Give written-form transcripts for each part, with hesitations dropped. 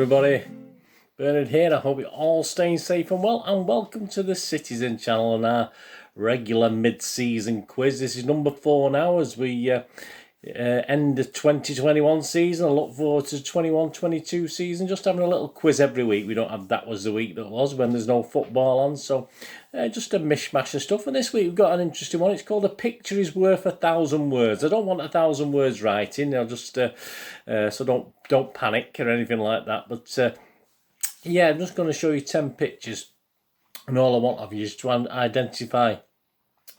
everybody, Bernard here. I hope you're all staying safe and well, and welcome to the Citizen channel and our regular mid-season quiz. This is number 4 now as we end the 2021 season. I look forward to the 21-22 season, just having a little quiz every week. We don't have that was the week that was when there's no football on, so just a mishmash of stuff. And this week we've got an interesting one. It's called "A Picture is Worth 1,000 Words." I don't want 1,000 words writing. I'll just so don't panic or anything like that. But yeah, I'm just going to show you 10 pictures, and all I want of you is to identify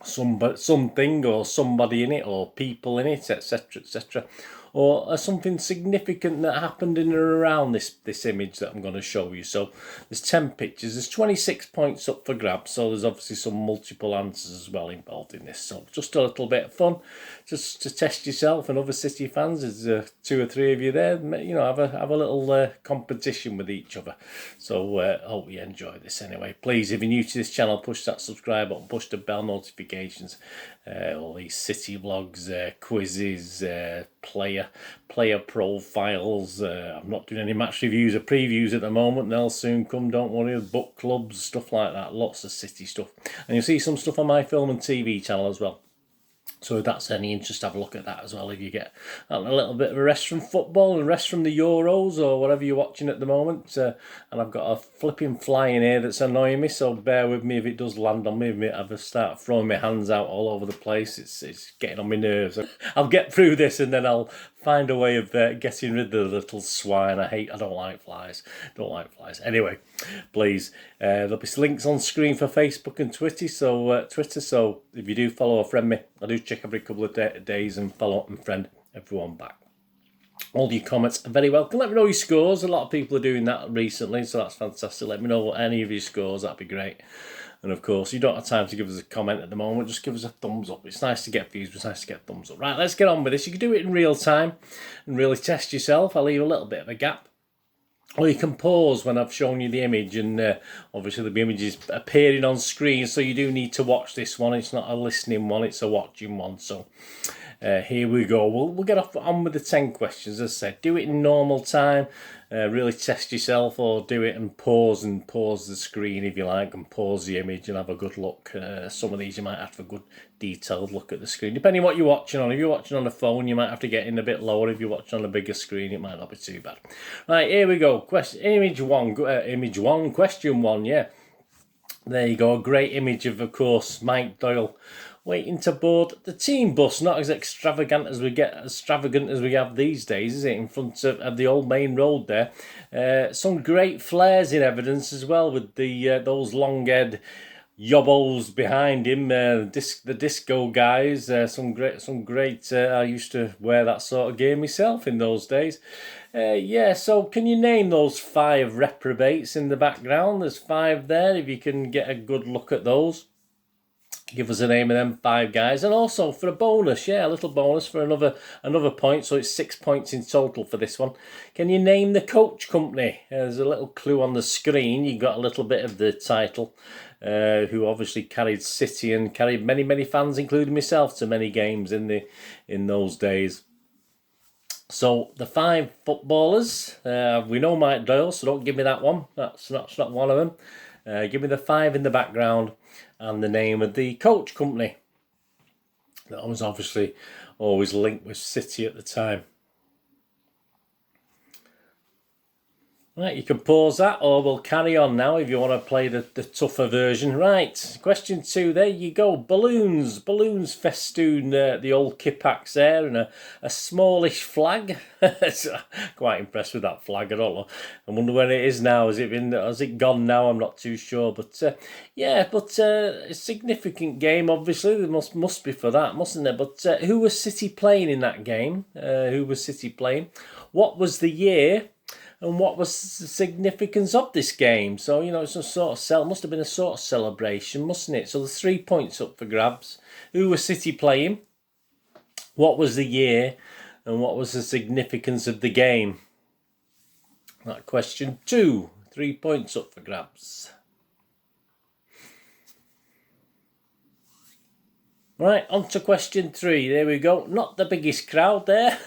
something or somebody in it or people in it, etc, etc, or something significant that happened in and around this image that I'm going to show you. So there's 10 pictures, there's 26 points up for grabs, so there's obviously some multiple answers as well involved in this. So just a little bit of fun, just to test yourself and other City fans. There's 2 or 3 of you there, you know, have a little competition with each other. So hope you enjoy this anyway. Please, if you're new to this channel, push that subscribe button, push the bell notifications. All these City vlogs, quizzes, player profiles. I'm not doing any match reviews or previews at the moment. They'll soon come, don't worry. Book clubs, stuff like that. Lots of City stuff. And you'll see some stuff on my film and TV channel as well. So if that's any interest, have a look at that as well. If you get a little bit of a rest from football and rest from the Euros or whatever you're watching at the moment. And I've got a flipping fly in here that's annoying me, so bear with me if it does land on me. If I start throwing my hands out all over the place, it's getting on my nerves. I'll get through this and then I'll find a way of getting rid of the little swine. I don't like flies. Anyway, please, there'll be links on screen for Facebook and Twitter. So if you do follow or friend me, I do check every couple of days and follow up and friend everyone back. All your comments are very welcome. Let me know your scores. A lot of people are doing that recently, so that's fantastic. Let me know any of your scores. That'd be great. And of course, you don't have time to give us a comment at the moment. Just give us a thumbs up. It's nice to get views, but it's nice to get thumbs up. Right, let's get on with this. You can do it in real time and really test yourself. I'll leave a little bit of a gap. Or you can pause when I've shown you the image, and obviously the image is appearing on screen, so you do need to watch this one. It's not a listening one, it's a watching one. So here we go. We'll get on with the 10 questions. As I said, do it in normal time. Really test yourself, or do it and pause the screen if you like, and pause the image and have a good look. Some of these you might have to have a good detailed look at the screen, depending on what you're watching on. If you're watching on a phone, you might have to get in a bit lower. If you're watching on a bigger screen, it might not be too bad. Right, here we go. Question one. Yeah, there you go. A great image of course, Mike Doyle waiting to board the team bus. Not as extravagant as we have these days, is it? In front of the old main road there. Some great flares in evidence as well, with the those long-haired yobbos behind him, the disco guys. Some great. I used to wear that sort of gear myself in those days. Yeah, so can you name those 5 reprobates in the background? There's 5 there. If you can get a good look at those, give us a name of them 5 guys. And also for a bonus, yeah, a little bonus for another point, so it's 6 points in total for this one. Can you name the coach company? There's a little clue on the screen. You got a little bit of the title, who obviously carried City and carried many fans, including myself, to many games in those days. So the 5 footballers, we know Mike Doyle, so don't give me that one. That's not one of them. Give me the 5 in the background and the name of the coach company. That was obviously always linked with City at the time. Right, you can pause that, or we'll carry on now if you want to play the tougher version. Right, question 2, there you go. Balloons festoon the old Kippax there, and a smallish flag. Quite impressed with that flag. I don't know. I wonder where it is now. Has it gone now? I'm not too sure. But yeah, a significant game. Obviously, there must be for that, mustn't there? But who was City playing in that game? Who was City playing? What was the year? And what was the significance of this game? So, you know, it's a sort of must have been a sort of celebration, mustn't it? So there's 3 points up for grabs. Who was City playing? What was the year? And what was the significance of the game? That question 2. 3 points up for grabs. Right, on to question 3. There we go. Not the biggest crowd there.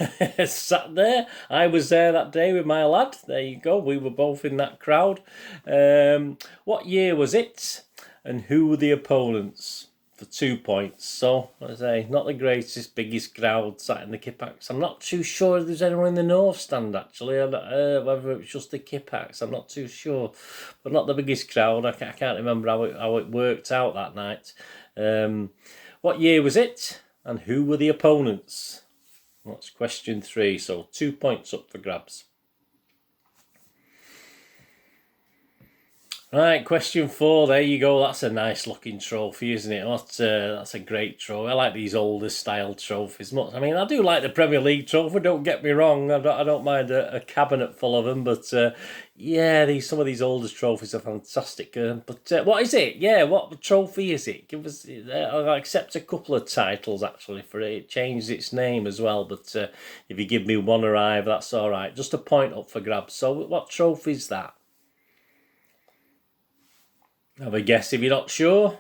Sat there. I was there that day with my lad. There you go. We were both in that crowd. What year was it? And who were the opponents? For 2 points. So, as I say, not the greatest, biggest crowd sat in the Kippax. I'm not too sure if there's anyone in the North Stand, actually. Whether it was just the Kippax, I'm not too sure. But not the biggest crowd. I can't remember how it worked out that night. What year was it? And who were the opponents? That's question 3. So 2 points up for grabs. Right, question 4. There you go. That's a nice looking trophy, isn't it? That's a great trophy. I like these older style trophies much. I mean, I do like the Premier League trophy. Don't get me wrong. I don't mind a cabinet full of them. But yeah, some of these older trophies are fantastic. But what is it? Yeah, what trophy is it? Give us. I'll accept a couple of titles actually for it. It changed its name as well. But if you give me one or either, that's all right. Just a point up for grabs. So what trophy is that? Have a guess if you're not sure.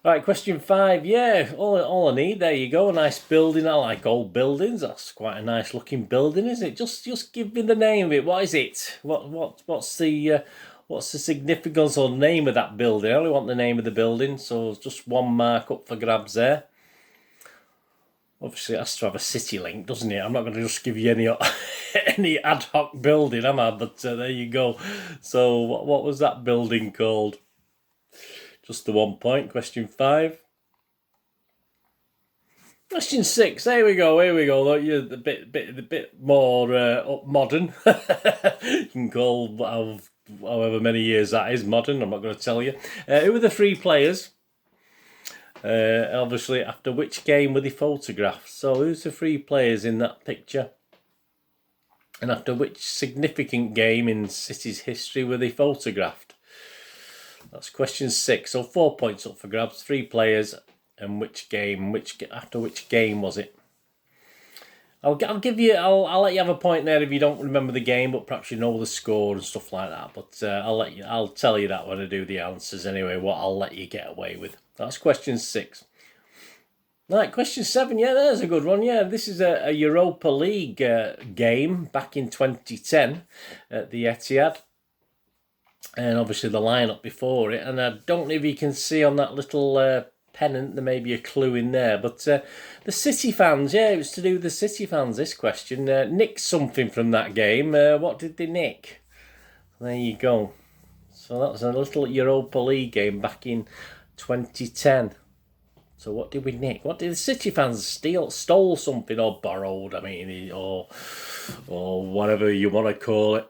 Right, question 5. Yeah, all I need. There you go. A nice building. I like old buildings. That's quite a nice looking building, isn't it? Just give me the name of it. What is it? What's the significance or name of that building? I only want the name of the building, so just 1 mark up for grabs there. Obviously, it has to have a city link, doesn't it? I'm not going to just give you any ad hoc building, am I? But there you go. So, what was that building called? Just the 1 point. Question 5. Question 6. There we go. Here we go. Look, you're a bit more modern. You can call however many years that is modern. I'm not going to tell you. Who were the 3 players? Obviously, after which game were they photographed? So, who's the 3 players in that picture? And after which significant game in City's history were they photographed? That's question 6. So 4 points up for grabs. 3 players, and which game? After which game was it? I'll give you. I'll let you have a point there if you don't remember the game, but perhaps you know the score and stuff like that. But I'll tell you that when I do the answers anyway. What I'll let you get away with. That's question 6. Right, question 7. Yeah, there's a good one. Yeah, this is a Europa League game back in 2010 at the Etihad. And obviously the lineup before it. And I don't know if you can see on that little pennant, there may be a clue in there. But the City fans, yeah, it was to do with the City fans, this question. Nicked something from that game. What did they nick? There you go. So that was a little Europa League game back in 2010. So what did we nick? What did the City fans stole something or borrowed? I mean, or whatever you want to call it.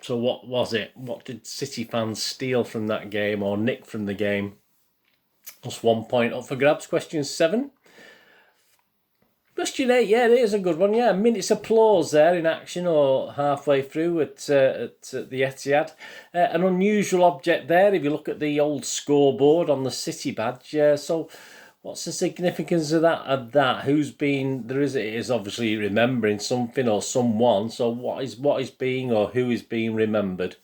So what was it? What did City fans steal from that game or nick from the game? Just 1 point up for grabs. Question 7. Question 8. Yeah, there's a good one. Yeah, a minute's applause there in action or halfway through at the Etihad. An unusual object there if you look at the old scoreboard on the City badge. So what's the significance of that? Who's been there? It is obviously remembering something or someone. So what is being or who is being remembered?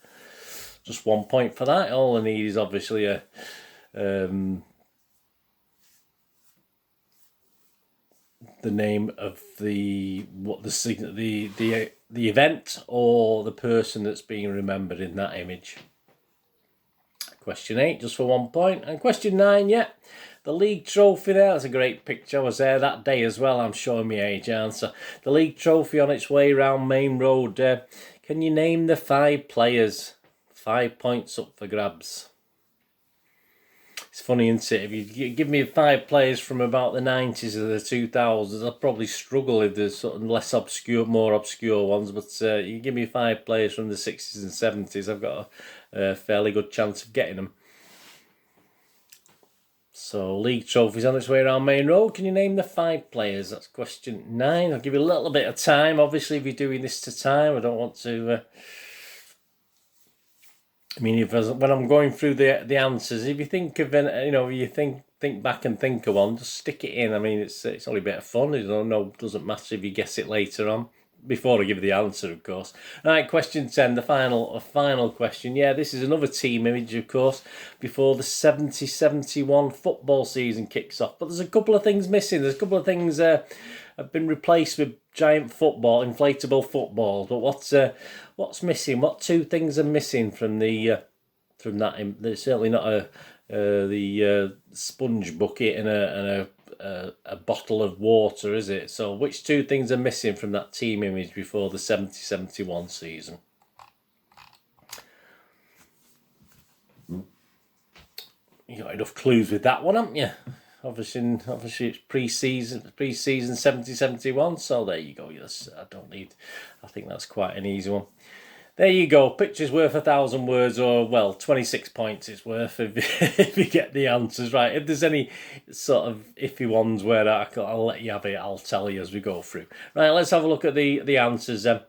Just 1 point for that. All I need is obviously a the name of the event or the person that's being remembered in that image. Question 8, just for 1 point. And question 9, yeah, the league trophy there. That's a great picture. I was there that day as well. I'm showing my age answer. The league trophy on its way around Main Road. Can you name the 5 players? 5 points up for grabs. It's funny, isn't it? If you give me 5 players from about the 90s or the 2000s, I'll probably struggle with the sort of more obscure ones. But you give me 5 players from the 60s and 70s, I've got a fairly good chance of getting them. So, league trophies on its way around Main Road. Can you name the 5 players? That's question 9. I'll give you a little bit of time. Obviously, if you're doing this to time, I don't want to... I mean, when I'm going through the answers, if you think of you think back and think of one, just stick it in. I mean, it's only a bit of fun. Doesn't matter if you guess it later on. before I give the answer, of course. Right, question 10, the final question. Yeah, this is another team image, of course, before the 70-71 football season kicks off. But there's a couple of things missing. There's a couple of things have been replaced with giant football, inflatable football. But what's missing? What two things are missing from from that? There's certainly not the sponge bucket and a bottle of water, is it? So which two things are missing from that team image before the 70-71 season? You got enough clues with that one, haven't you? Obviously it's pre-season 70-71, so there you go. Yes, I think that's quite an easy one. There you go. Picture's worth 1,000 words, or, well, 26 points it's worth if you get the answers right. If there's any sort of iffy ones where I'll let you have it, I'll tell you as we go through. Right, let's have a look at the answers then.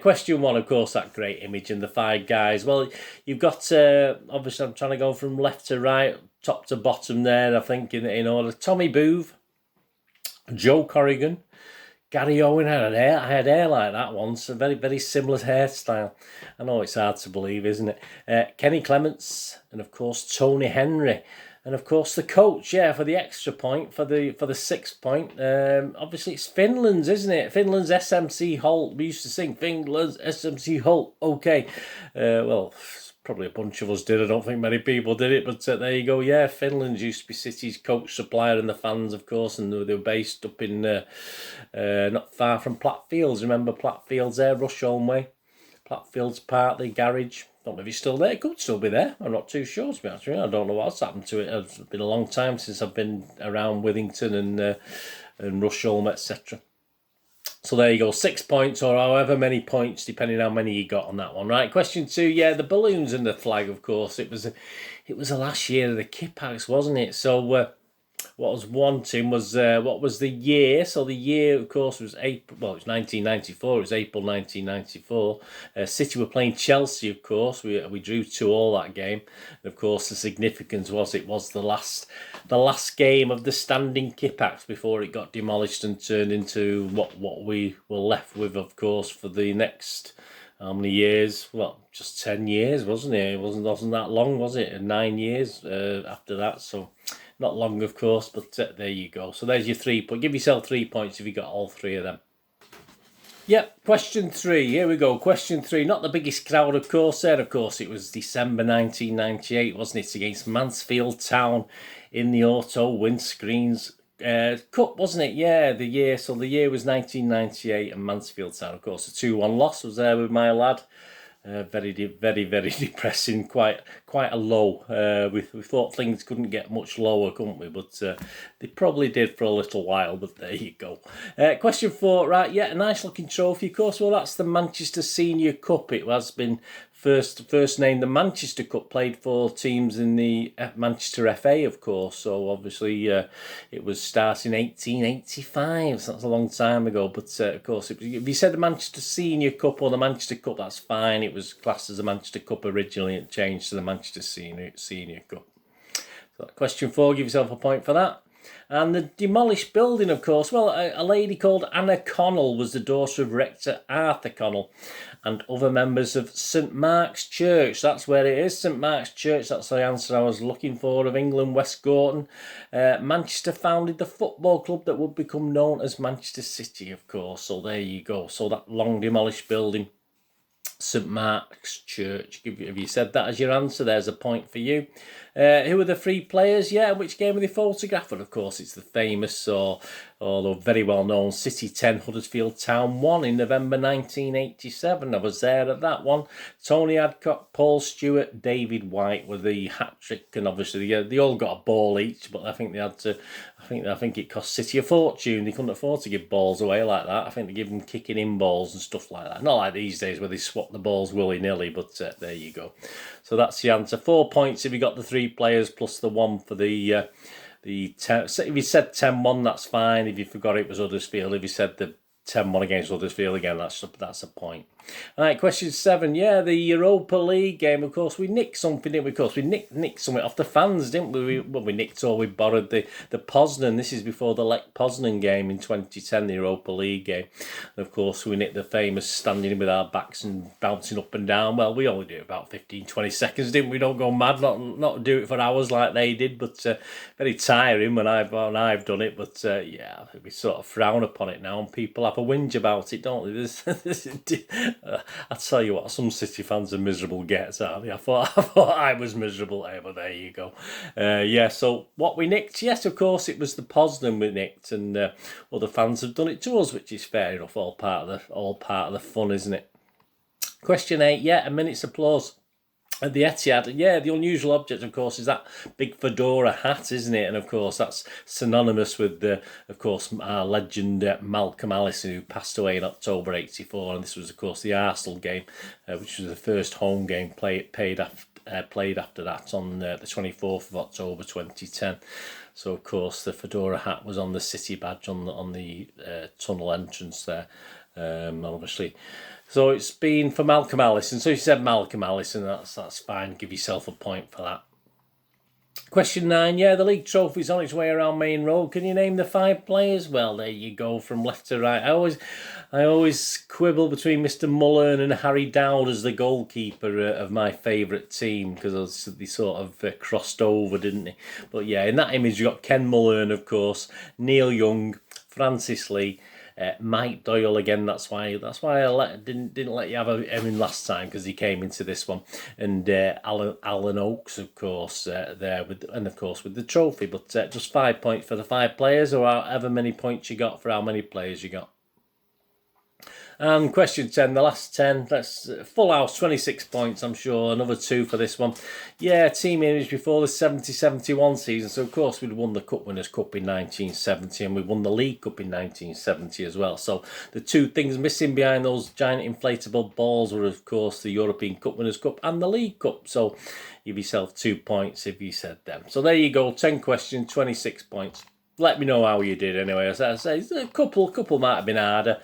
Question 1, of course, that great image and the 5 guys. Well, you've got, obviously I'm trying to go from left to right, top to bottom there, I think, in order. Tommy Booth, Joe Corrigan, Gary Owen had hair. I had hair like that once. A very, very similar hairstyle. I know it's hard to believe, isn't it? Kenny Clements, and of course Tony Henry, and of course the coach. Yeah, for the extra point, for the 6th point. Obviously it's Finland's, isn't it? Finland's SMC Holt. We used to sing Finland's SMC Holt. Okay, well, probably a bunch of us did. I don't think many people did it, but there you go. Yeah, Finland used to be City's coach, supplier, and the fans, of course, and they were based up in not far from Plattfields. Remember Plattfields there, Rusholme Way, Plattfields Park, the garage. Don't know if it's still there. It could still be there. I'm not too sure, to be honest with you. I don't know what's happened to it. It's been a long time since I've been around Withington and Rusholme, etc. So there you go, 6 points, or however many points, depending how many you got on that one. Right, question 2, yeah, the balloons and the flag, of course. It was the last year of the Kippax, wasn't it? So what I was wanting was what was the year. So the year, of course, was April. Well, it was 1994. It was April 1994. City were playing Chelsea, of course. We drew 2-2 that game. And of course, the significance was it was the last game of the standing Kippax before it got demolished and turned into what we were left with, of course, for the next. How many years? Well, just 10 years, wasn't it? It wasn't that long, was it? 9 years after that. So. Not long, of course, but there you go. So there's your 3 points. Give yourself 3 points if you got all 3 of them. Yep, question 3. Here we go. Question 3. Not the biggest crowd, of course, there. Of course, it was December 1998, wasn't it? Against Mansfield Town in the Auto Windscreens Cup, wasn't it? Yeah, the year. So the year was 1998, and Mansfield Town, of course, a 2-1 loss was there with my lad. Very depressing, quite a low. We thought things couldn't get much lower, couldn't we? But they probably did for a little while, but there you go. Question 4, right, yeah, a nice looking trophy, of course. Well, that's the Manchester Senior Cup. It has been first named the Manchester Cup, played for teams in the Manchester FA, of course. So obviously it was starting 1885, so that's a long time ago. But of course, if you said the Manchester Senior Cup or the Manchester Cup, that's fine. It was classed as the Manchester Cup originally. It changed to the Manchester Senior Cup. So question 4, give yourself a point for that. And the demolished building, of course, well, a lady called Anna Connell was the daughter of Rector Arthur Connell and other members of St Mark's Church. That's where it is, St Mark's Church. That's the answer I was looking for, of England, West Gorton. Manchester founded the football club that would become known as Manchester City, of course. So there you go. So that long demolished building, St Mark's Church. If you said that as your answer, there's a point for you. Who are the 3 players? Yeah, which game are they photographed? And of course, it's the famous or very well known City 10, Huddersfield Town 1 in November 1987. I was there at that one. Tony Adcock, Paul Stewart, David White were the hat trick, and obviously they all got a ball each, but I think they had to. I think it cost City a fortune. They couldn't afford to give balls away like that. I think they give them kicking in balls and stuff like that. Not like these days where they swap the balls willy-nilly, but there you go. So that's the answer. 4 points if you got the 3 players plus the 1 for the 10. If you said 10-1, that's fine. If you forgot it was Huddersfield. If you said the 10-1 against Huddersfield again. That's a point. All right, question 7. Yeah, the Europa League game. Of course, we nicked something, didn't we? Of course, we nicked something off the fans, didn't we? We nicked or we borrowed the Poznan. This is before the Lech Poznan game in 2010, the Europa League game. And of course, we nicked the famous standing with our backs and bouncing up and down. Well, we only do it about 15-20 seconds, didn't we? Don't go mad, not do it for hours like they did, but very tiring when I've done it. But yeah, we sort of frown upon it now, and people have a whinge about it, don't they? I tell you what, some City fans are miserable gets, aren't they? I thought I was miserable, but there you go. Yeah, so what we nicked, yes, of course, it was the Poznan we nicked, and other fans have done it to us, which is fair enough. All part of the fun, isn't it? Question 8, yeah, a minute's applause. At the Etihad, yeah, the unusual object, of course, is that big fedora hat, isn't it? And, of course, that's synonymous with, of course, our legend Malcolm Allison, who passed away in October '84. And this was, of course, the Arsenal game, which was the first home game played after that on the 24th of October 2010. So, of course, the fedora hat was on the City badge on the tunnel entrance there, obviously. So it's been for Malcolm Allison. So you said Malcolm Allison, that's fine. Give yourself a point for that. Question 9, yeah, the league trophy's on its way around Main Road. Can you name the 5 players? Well, there you go, from left to right. I always quibble between Mr. Mullern and Harry Dowd as the goalkeeper of my favourite team, because they sort of crossed over, didn't they? But yeah, in that image you got Ken Mullern, of course, Neil Young, Francis Lee, Mike Doyle again. That's why I didn't let you have him in last time, because he came into this one, and Alan Oakes, of course, there and of course with the trophy. But just 5 points for the 5 players, or however many points you got for how many players you got. And question 10, the last 10, that's full house, 26 points, I'm sure. Another 2 for this one. Yeah, team image before the 70-71 season. So, of course, we'd won the Cup Winners' Cup in 1970, and we won the League Cup in 1970 as well. So, the 2 things missing behind those giant inflatable balls were, of course, the European Cup Winners' Cup and the League Cup. So, give yourself 2 points if you said them. So, there you go, 10 questions, 26 points. Let me know how you did anyway. As I say, a couple might have been harder.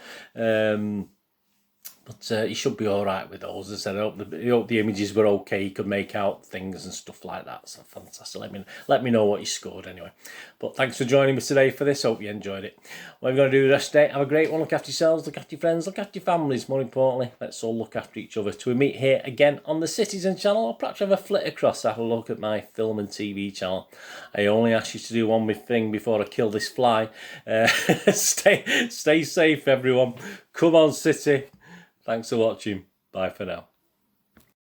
But you should be all right with those. As I said, I hope the images were okay. You could make out things and stuff like that. So fantastic. Let me know what you scored anyway. But thanks for joining me today for this. Hope you enjoyed it. What you're going to do the rest of the day, have a great one. Look after yourselves, look after your friends, look after your families. More importantly, let's all look after each other. Till we meet here again on the Citizen channel, or perhaps have a flit across, have a look at my film and TV channel. I only ask you to do one thing before I kill this fly. Stay safe, everyone. Come on, City. Thanks for watching. Bye for now.